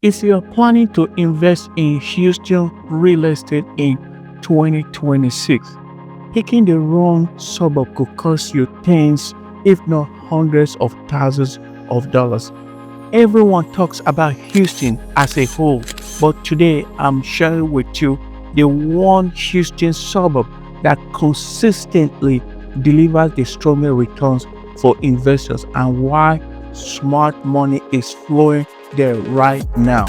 If you're planning to invest in Houston real estate in 2026, picking the wrong suburb could cost you tens, if not hundreds of thousands of dollars. Everyone talks about Houston as a whole, but today I'm sharing with you the one Houston suburb that consistently delivers the strongest returns for investors and why smart money is flowing there right now.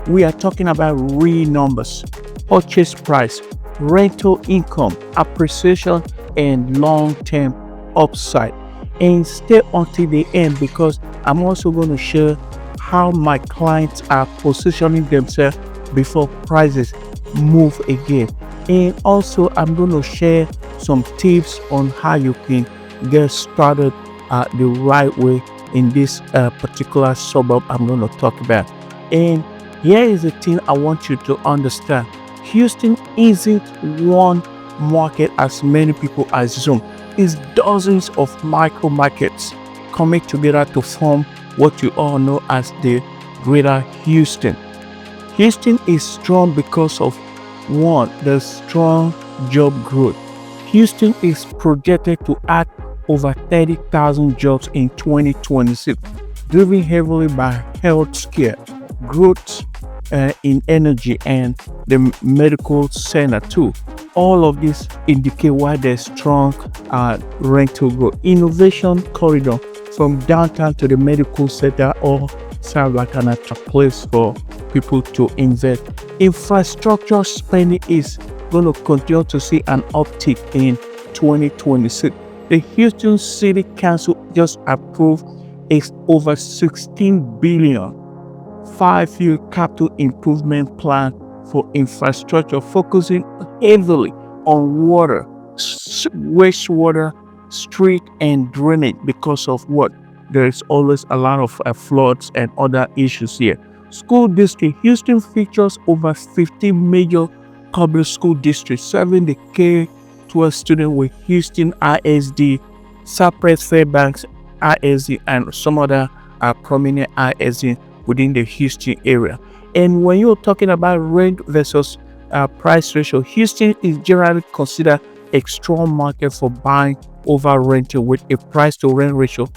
We are talking about real numbers: purchase price, rental income, appreciation, and long-term upside. And stay until the end because I'm also going to share how my clients are positioning themselves before prices move again. And also, I'm going to share some tips on how you can get started the right way in this particular suburb I'm going to talk about. And here is the thing I want you to understand: Houston isn't one market as many people assume. It's dozens of micro markets coming together to form what you all know as the Greater Houston. Houston is strong because of one, the strong job growth. Houston is projected to add over 30,000 jobs in 2026, driven heavily by healthcare, growth in energy, and the medical center too. All of this indicate why there's strong rental growth. Innovation corridor from downtown to the medical center all sound like an attractive place for people to invest. Infrastructure spending is going to continue to see an uptick in 2026. The Houston City Council just approved a over 16 billion 5-year capital improvement plan for infrastructure, focusing heavily on water, wastewater, street, and drainage because of what? There is always a lot of floods and other issues here. School district: Houston features over 15 major public school districts serving the K-12 student with Houston ISD, Cypress Fairbanks ISD, and some other prominent ISD within the Houston area. And when you're talking about rent versus price ratio, Houston is generally considered a strong market for buying over renting, with a price to rent ratio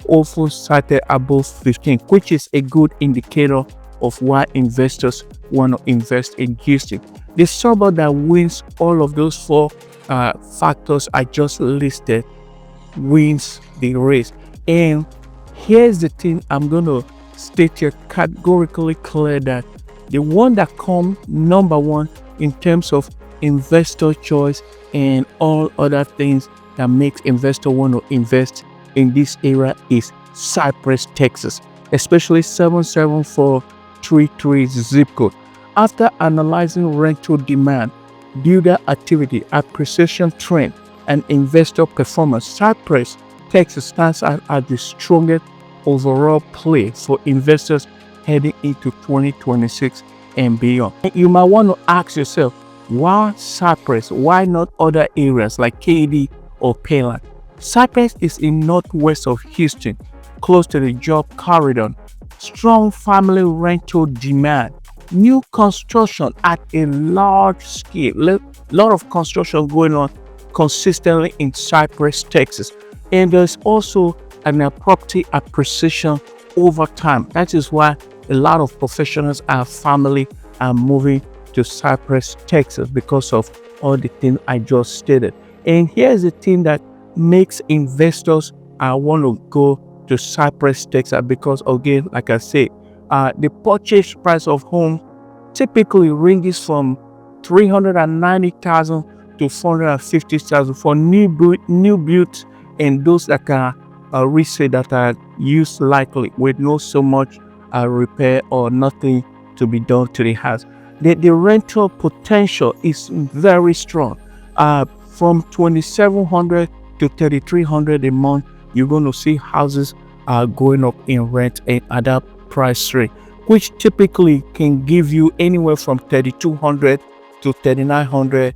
often cited above 15, which is a good indicator of why investors want to invest in Houston. The suburb that wins all of those four factors I just listed wins the race. And here's the thing I'm going to state here categorically clear, that the one that comes number one in terms of investor choice and all other things that makes investor want to invest in this area is Cypress, Texas, especially 77433 zip code. After analyzing rental demand, builder activity, appreciation trend, and investor performance, Cypress, Texas stands out as the strongest overall play for investors heading into 2026 and beyond. You might want to ask yourself, why Cypress? Why not other areas like KD or Payland? Cypress is in northwest of Houston, close to the job corridor. Strong family rental demand, new construction at a large scale, lot of construction going on consistently in Cypress, Texas. And there's also an property appreciation over time. That is why a lot of professionals and family are moving to Cypress, Texas, because of all the things I just stated. And here's the thing that makes investors want to go to Cypress, Texas, because again, like I said, the purchase price of home typically ranges from $390,000 to $450,000 for new builds, and those that can resale that are used likely with no so much repair or nothing to be done to the house. The rental potential is very strong. From $2,700 to $3,300 a month, you're going to see houses going up in rent and at that price rate, which typically can give you anywhere from $3,200 to $3,900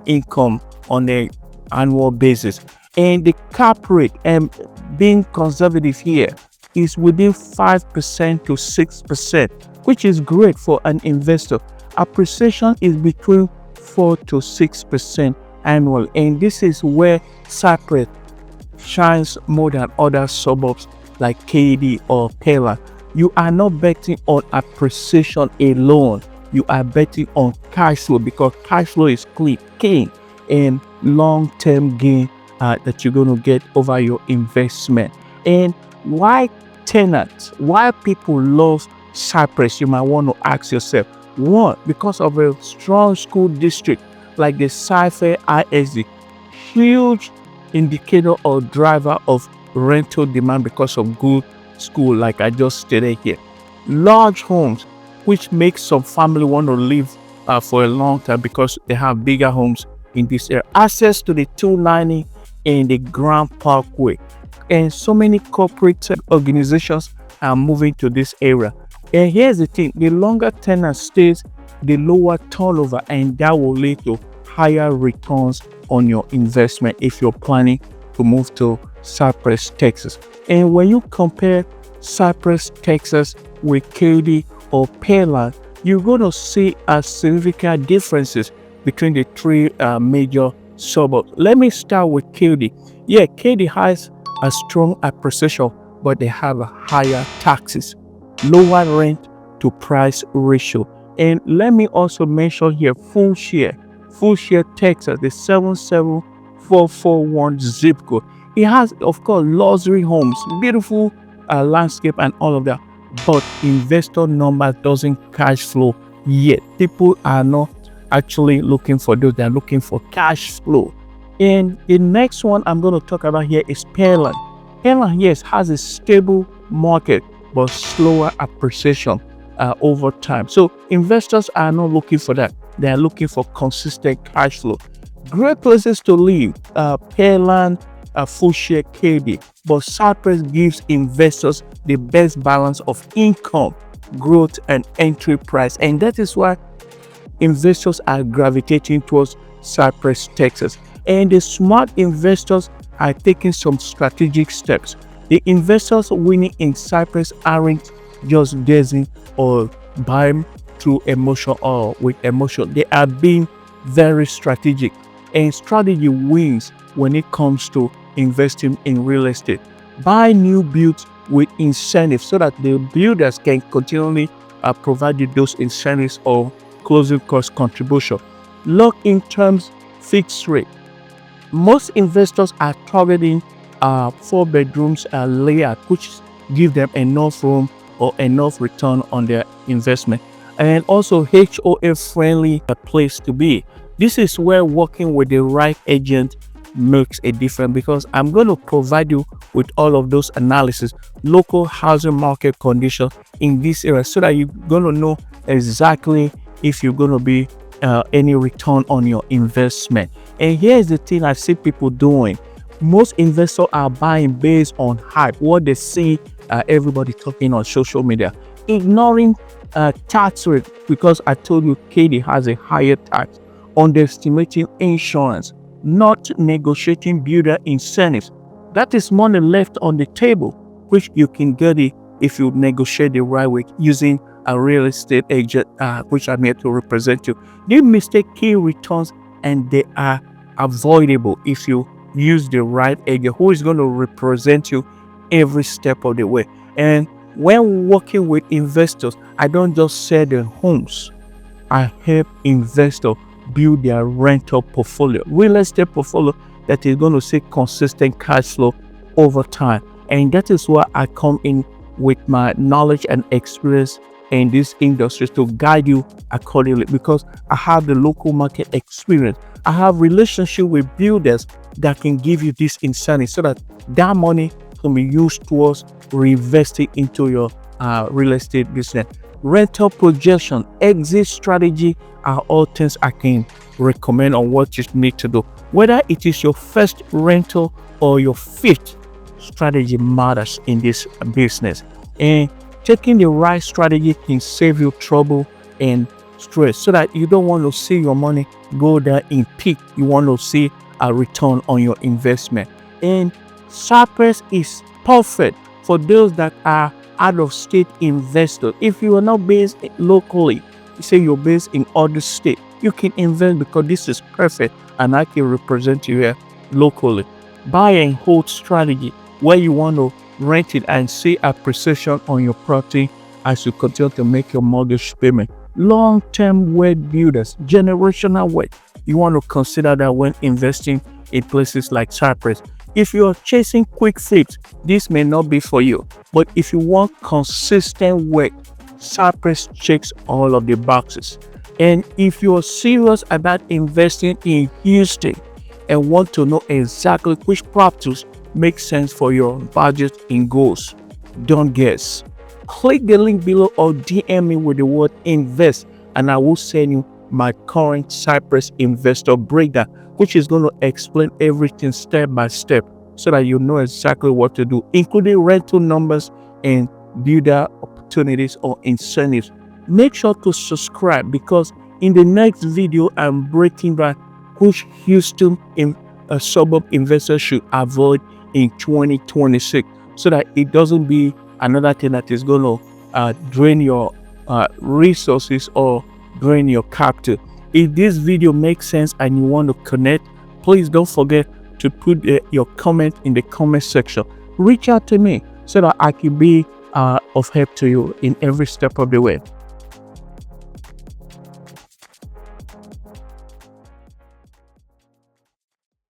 income on an annual basis. And the cap rate, and being conservative here, is within 5% to 6%, which is great for an investor. Appreciation is between 4 to 6% annual, and this is where Cypress shines more than other suburbs like KD or Pella. You are not betting on appreciation alone. You are betting on cash flow, because cash flow is king and long-term gain that you're going to get over your investment. And why tenants? Why people love Cypress? You might want to ask yourself. One, because of a strong school district like the Cypher ISD, huge indicator or driver of rental demand because of good school, like I just stated here. Large homes, which makes some family want to live for a long time because they have bigger homes in this area. Access to the 290 and the Grand Parkway, and so many corporate organizations are moving to this area. And here's the thing: the longer tenant stays, the lower turnover, and that will lead to higher returns on your investment if you're planning to move to Cypress, Texas. And when you compare Cypress, Texas with KD or Pearland, you're going to see significant differences between the three major suburbs. Let me start with KD. Yeah, KD has a strong appreciation, but they have a higher taxes, lower rent to price ratio. And let me also mention here Full Share Texas, the 77441 zip code. It has, of course, luxury homes, beautiful landscape and all of that, but investor number doesn't cash flow yet. People are not actually looking for those. They're looking for cash flow. And the next one I'm going to talk about here is Pearland. Pearland, yes, has a stable market, but slower appreciation over time. So investors are not looking for that. They are looking for consistent cash flow. Great places to live, Pearland, Full Share, KD. But Cypress gives investors the best balance of income, growth, and entry price. And that is why investors are gravitating towards Cypress, Texas. And the smart investors are taking some strategic steps. The investors winning in Cypress aren't just guessing or buying through emotion or with emotion. They are being very strategic. And strategy wins when it comes to investing in real estate. Buy new builds with incentives so that the builders can continually provide you those incentives or closing cost contribution. Lock in terms, fixed rate. Most investors are targeting 4 bedrooms layout, which give them enough room or enough return on their investment, and also HOA friendly place to be. This is where working with the right agent makes a difference, because I'm going to provide you with all of those analysis, local housing market conditions in this area, so that you're going to know exactly if you're going to be any return on your investment. And here's the thing I see people doing. Most investors are buying based on hype, what they see everybody talking on social media, ignoring tax rate, because I told you KD has a higher tax, underestimating insurance, not negotiating builder incentives. That is money left on the table, which you can get it if you negotiate the right way using a real estate agent, which I'm here to represent you. They mistake key returns, and they are avoidable if you use the right agent who is going to represent you every step of the way. And when working with investors, I don't just sell their homes. I help investors build their rental portfolio, real estate portfolio that is going to see consistent cash flow over time. And that is why I come in with my knowledge and experience in this industry to guide you accordingly, because I have the local market experience. I have relationship with builders that can give you this incentive so that that money can be used towards reinvesting into your real estate business. Rental projection, exit strategy are all things I can recommend on what you need to do. Whether it is your first rental or your fifth, strategy matters in this business. And taking the right strategy can save you trouble and stress, so that you don't want to see your money go there in peak. You want to see a return on your investment. And Cypress is perfect for those that are out of state investors. If you are not based locally, say you're based in other state, you can invest because this is perfect and I can represent you here locally. Buy and hold strategy, where you want to rent it and see appreciation on your property as you continue to make your mortgage payment. Long-term wealth builders, generational wealth. You want to consider that when investing in places like Cypress. If you are chasing quick flips, this may not be for you. But if you want consistent work, Cypress checks all of the boxes. And if you're serious about investing in Houston and want to know exactly which properties make sense for your budget and goals, don't guess. Click the link below or DM me with the word invest, and I will send you my current Cypress investor breakdown, which is going to explain everything step by step so that you know exactly what to do, including rental numbers and builder opportunities or incentives. Make sure to subscribe because in the next video, I'm breaking down which Houston suburb investors should avoid in 2026 so that it doesn't be another thing that is going to drain your resources or drain your capital. If this video makes sense and you want to connect, please don't forget to put your comment in the comment section. Reach out to me so that I can be of help to you in every step of the way.